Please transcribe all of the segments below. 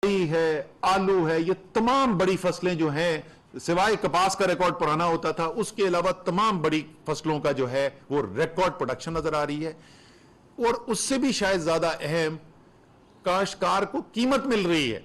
है, आलू है, ये तमाम बड़ी फसलें जो हैं, सिवाय कपास का रिकॉर्ड पुराना होता था, उसके अलावा तमाम बड़ी फसलों का जो है वो रिकॉर्ड प्रोडक्शन नजर आ रही है। और उससे भी शायद ज्यादा अहम, काश्तकार को कीमत मिल रही है।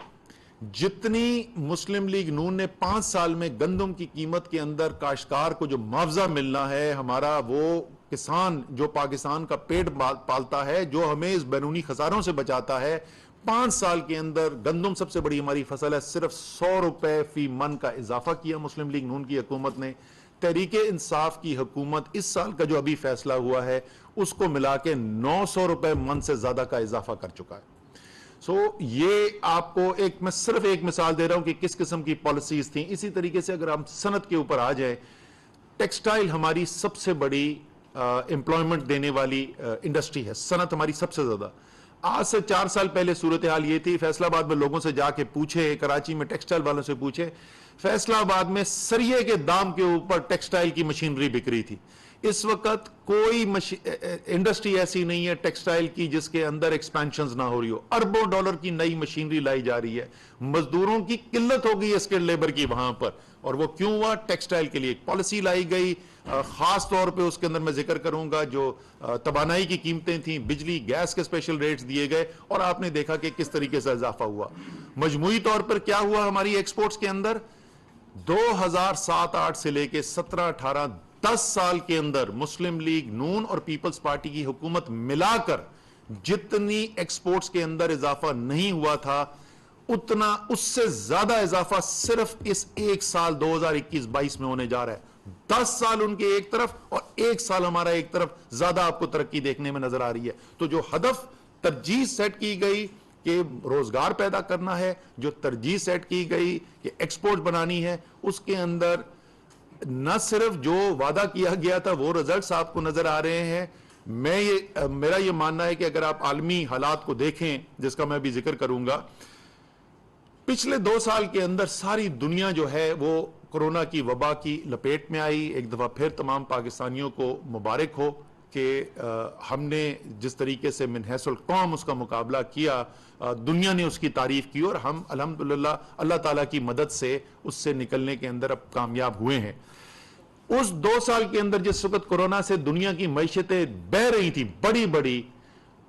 जितनी मुस्लिम लीग नून ने 5 साल में गंदम की कीमत के अंदर काश्तकार को जो मुआवजा मिलना है, हमारा वो किसान जो पाकिस्तान का पेट पालता है, जो हमें इस बैरूनी खसारों से बचाता है, 5 साल के अंदर गंदम सबसे बड़ी हमारी फसल है, सिर्फ 100 रुपए फी मन का इजाफा किया मुस्लिम लीग नून की हुकूमत ने। तहरीके इंसाफ की हुकूमत इस साल का जो अभी फैसला हुआ है उसको मिला के 900 रुपए मन से ज्यादा का इजाफा कर चुका है। ये आपको मैं सिर्फ एक मिसाल दे रहा हूं कि किस किस्म की पॉलिसीज थी। इसी तरीके से अगर हम सनत के ऊपर आ जाए, टेक्सटाइल हमारी सबसे बड़ी एम्प्लॉयमेंट देने वाली इंडस्ट्री है, सनत हमारी सबसे ज्यादा। आज से 4 साल पहले सूरत हाल ये थी, फैसलाबाद में लोगों से जाके पूछे, कराची में टेक्सटाइल वालों से पूछे, फैसलाबाद में सरिये के दाम के ऊपर टेक्सटाइल की मशीनरी बिक रही थी। इस वक्त कोई इंडस्ट्री ऐसी नहीं है टेक्सटाइल की जिसके अंदर एक्सपेंशन ना हो रही हो। अरबों डॉलर की नई मशीनरी लाई जा रही है। मजदूरों की किल्लत हो गई है स्किल्ड लेबर की वहां पर, और वो क्यों हुआ? टेक्सटाइल के लिए एक पॉलिसी लाई गई। खास तौर पे उसके अंदर मैं जिक्र करूंगा जो तबानाई की कीमतें थी, बिजली गैस के स्पेशल रेट्स दिए गए, और आपने देखा कि किस तरीके से इजाफा हुआ। मजमूई तौर पर क्या हुआ हमारी एक्सपोर्ट्स के अंदर? 2007-8 से लेके 17-18 10 साल के अंदर मुस्लिम लीग नून और पीपल्स पार्टी की हुकूमत मिलाकर जितनी एक्सपोर्ट्स के अंदर इजाफा नहीं हुआ था, उतना उससे ज्यादा इजाफा सिर्फ इस एक साल 2021-22 में होने जा रहा है। 10 साल उनके एक तरफ और 1 साल हमारा एक तरफ, ज्यादा आपको तरक्की देखने में नजर आ रही है। तो जो हदफ तरजीह सेट की गई कि रोजगार पैदा करना है, जो तरजीह सेट की गई कि एक्सपोर्ट बनानी है, उसके अंदर न सिर्फ जो वादा किया गया था वो रिजल्ट्स आपको नजर आ रहे हैं। मेरा ये मानना है कि अगर आप आलमी हालात को देखें, जिसका मैं भी जिक्र करूंगा, पिछले 2 साल के अंदर सारी दुनिया जो है वो कोरोना की वबा की लपेट में आई। एक दफा फिर तमाम पाकिस्तानियों को मुबारक हो कि हमने जिस तरीके से मिनहसुल कौम उसका मुकाबला किया, दुनिया ने उसकी तारीफ की, और हम अल्हम्दुलिल्लाह अल्लाह ताला की मदद से उससे निकलने के अंदर अब कामयाब हुए हैं। उस 2 साल के अंदर जिस वक्त कोरोना से दुनिया की मईशतें बह रही थी बड़ी बड़ी,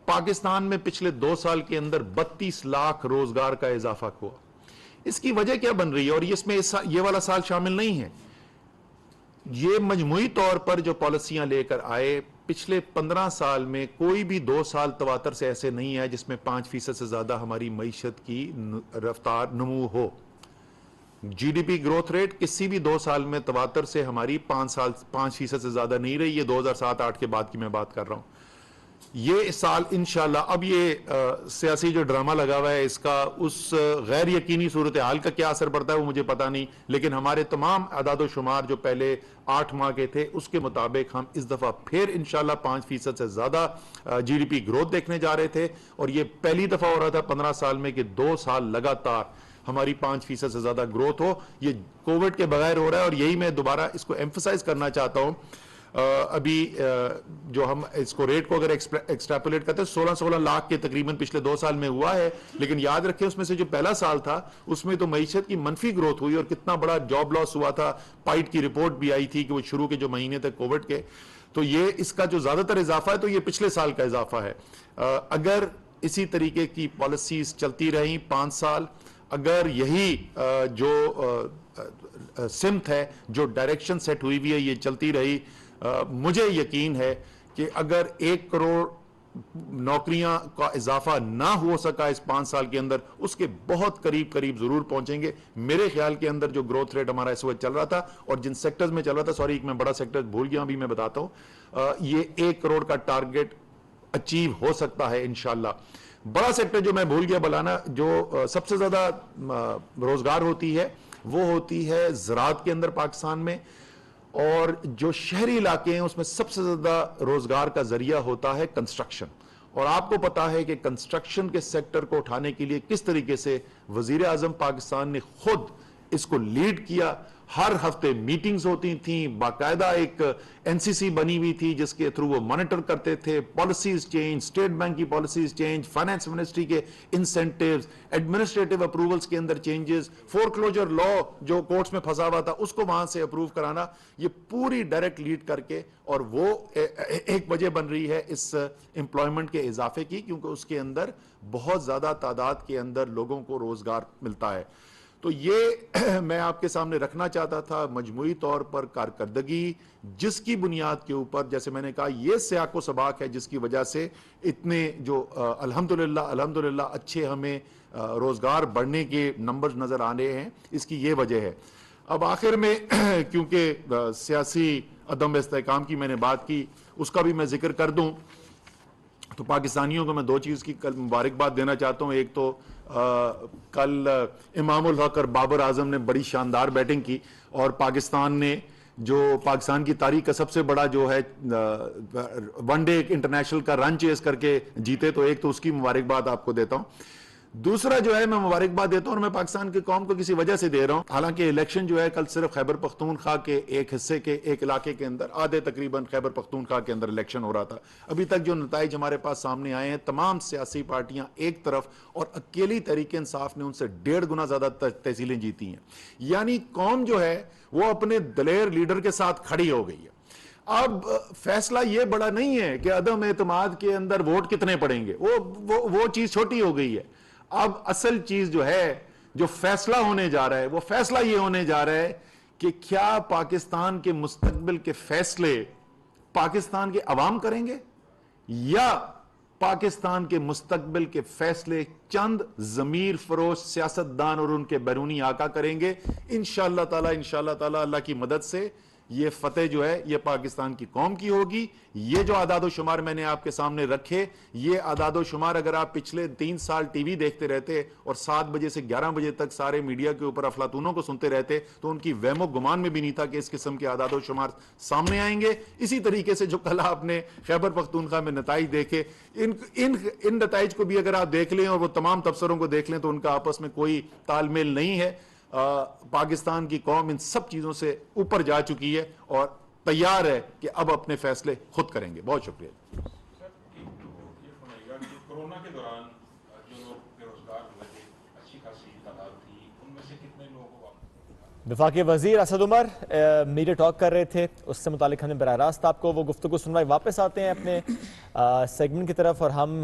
पाकिस्तान में पिछले 2 साल के अंदर 32 लाख रोजगार का इजाफा हुआ। इसकी वजह क्या बन रही है? और इसमें ये वाला साल शामिल नहीं है। ये मजमूई तौर पर जो पॉलिसियां लेकर आए, पिछले 15 साल में कोई भी 2 साल तवातर से ऐसे नहीं है जिसमें 5% से ज्यादा हमारी मईशत की रफ्तार नमू हो। जीडीपी ग्रोथ रेट किसी भी 2 साल में तवातर से हमारी 5% से ज्यादा नहीं रही। ये 2007-8 के बाद की मैं बात कर रहा हूं। ये साल इंशाल्लाह, अब ये सियासी जो ड्रामा लगा हुआ है इसका उस गैर यकीनी सूरत हाल का क्या असर पड़ता है वो मुझे पता नहीं, लेकिन हमारे तमाम आदादो शुमार जो पहले 8 माह के थे उसके मुताबिक हम इस दफा फिर इंशाल्लाह 5% से ज्यादा जीडीपी ग्रोथ देखने जा रहे थे। और ये पहली दफा हो रहा था 15 साल में कि 2 साल लगातार हमारी 5% से ज्यादा ग्रोथ हो। ये कोविड के बगैर हो रहा है, और यही मैं दोबारा इसको एम्फसाइज करना चाहता हूं। अभी जो हम इसको रेट को अगर एक्सट्रापोलेट करते हैं, 16 लाख के तकरीबन पिछले 2 साल में हुआ है, लेकिन याद रखें उसमें से जो पहला साल था उसमें तो मईशत की मनफी ग्रोथ हुई और कितना बड़ा जॉब लॉस हुआ था। पाइट की रिपोर्ट भी आई थी कि वो शुरू के जो महीने थे कोविड के, तो ये इसका जो ज्यादातर इजाफा है तो ये पिछले साल का इजाफा है। अगर इसी तरीके की पॉलिसीज चलती रही 5 साल, अगर यही जो सिमत है, जो डायरेक्शन सेट हुई हुई है, ये चलती रही, मुझे यकीन है कि अगर 1 करोड़ नौकरियां का इजाफा ना हो सका इस 5 साल के अंदर, उसके बहुत करीब करीब जरूर पहुंचेंगे। मेरे ख्याल के अंदर जो ग्रोथ रेट हमारा इस वक्त चल रहा था और जिन सेक्टर्स में चल रहा था, सॉरी मैं बड़ा सेक्टर भूल गया, अभी मैं बताता हूं, ये 1 करोड़ का टारगेट अचीव हो सकता है इंशाल्लाह। बड़ा सेक्टर जो मैं भूल गया बनाना, जो सबसे ज्यादा रोजगार होती है वो होती है ज़राअत के अंदर पाकिस्तान में, और जो शहरी इलाके हैं उसमें सबसे ज्यादा रोजगार का जरिया होता है कंस्ट्रक्शन। और आपको पता है कि कंस्ट्रक्शन के सेक्टर को उठाने के लिए किस तरीके से वजीर आजम पाकिस्तान ने खुद اس کو لیڈ کیا. ہر ہفتے میٹنگز ہوتی تھیں, باقاعدہ ایک NCC بنی ہوئی تھی جس کے تھرو وہ مانیٹر کرتے تھے, پالیسیز چینج, اسٹیٹ بینک کی پالیسیز چینج, فائنانس منسٹری کے انسینٹیوز, ایڈمنسٹریٹو اپروولز کے اندر چینجز, فورکلوجر لا جو کورٹس میں پھنسا ہوا تھا اس کو وہاں سے اپروو کرانا, یہ پوری ڈائریکٹ لیڈ کر کے, اور وہ ایک وجہ بن رہی ہے اس امپلائمنٹ کے اضافے کی, کیونکہ اس کے اندر بہت زیادہ تعداد کے اندر لوگوں کو روزگار ملتا ہے. تو یہ میں آپ کے سامنے رکھنا چاہتا تھا مجموعی طور پر کارکردگی جس کی بنیاد کے اوپر, جیسے میں نے کہا, یہ سیاق و سباق ہے جس کی وجہ سے اتنے جو الحمدللہ اچھے ہمیں روزگار بڑھنے کے نمبرز نظر آ رہے ہیں, اس کی یہ وجہ ہے. اب آخر میں کیونکہ سیاسی عدم استحکام کی میں نے بات کی, اس کا بھی میں ذکر کر دوں, تو پاکستانیوں کو میں دو چیز کی کل مبارکباد دینا چاہتا ہوں. ایک تو کل امام الحق اور بابر اعظم نے بڑی شاندار بیٹنگ کی, اور پاکستان نے جو پاکستان کی تاریخ کا سب سے بڑا جو ہے ون ڈے انٹرنیشنل کا رن چیز کر کے جیتے, تو ایک تو اس کی مبارکباد آپ کو دیتا ہوں. دوسرا جو ہے میں مبارکباد دیتا ہوں, اور میں پاکستان کی قوم کو کسی وجہ سے دے رہا ہوں. حالانکہ الیکشن جو ہے کل صرف خیبر پختونخوا کے ایک حصے کے ایک علاقے کے اندر, آدھے تقریباً خیبر پختونخوا کے اندر الیکشن ہو رہا تھا. ابھی تک جو نتائج ہمارے پاس سامنے آئے ہیں, تمام سیاسی پارٹیاں ایک طرف, اور اکیلی تحریک انصاف نے ان سے 1.5 گنا زیادہ تحصیلیں جیتی ہیں. یعنی قوم جو ہے وہ اپنے دلیر لیڈر کے ساتھ کھڑی ہو گئی ہے. اب فیصلہ یہ بڑا نہیں ہے کہ عدم اعتماد کے اندر ووٹ کتنے پڑیں گے, وہ چیز چھوٹی ہو گئی ہے. اب اصل چیز جو ہے, جو فیصلہ ہونے جا رہا ہے, وہ فیصلہ یہ ہونے جا رہا ہے کہ کیا پاکستان کے مستقبل کے فیصلے پاکستان کے عوام کریں گے, یا پاکستان کے مستقبل کے فیصلے چند ضمیر فروش سیاستدان اور ان کے بیرونی آقا کریں گے. انشاءاللہ تعالی اللہ کی مدد سے یہ فتح جو ہے یہ پاکستان کی قوم کی ہوگی. یہ جو اعداد و شمار میں نے آپ کے سامنے رکھے, یہ اعداد و شمار اگر آپ پچھلے 3 سال ٹی وی دیکھتے رہتے اور 7 بجے سے 11 بجے تک سارے میڈیا کے اوپر افلاطونوں کو سنتے رہتے, تو ان کی وہم و گمان میں بھی نہیں تھا کہ اس قسم کے اعداد و شمار سامنے آئیں گے. اسی طریقے سے جو کل آپ نے خیبر پختونخوا میں نتائج دیکھے, ان نتائج کو بھی اگر آپ دیکھ لیں اور وہ تمام تبصروں کو دیکھ لیں, تو ان کا آپس میں کوئی تال میل نہیں ہے. پاکستان کی قوم ان سب چیزوں سے اوپر جا چکی ہے اور تیار ہے کہ اب اپنے فیصلے خود کریں گے. بہت شکریہ. کورونا کے دوران جو لوگ بے روزگار ہوئے تھے, اچھی خاصی تعداد تھی, ان میں سے کتنے لوگوں کو وفاقی وزیر اسد عمر میڈیا ٹاک کر رہے تھے, اس سے متعلق ہم نے براہ راست آپ کو وہ گفتگو سنوائی. واپس آتے ہیں اپنے سیگمنٹ کی طرف, اور ہم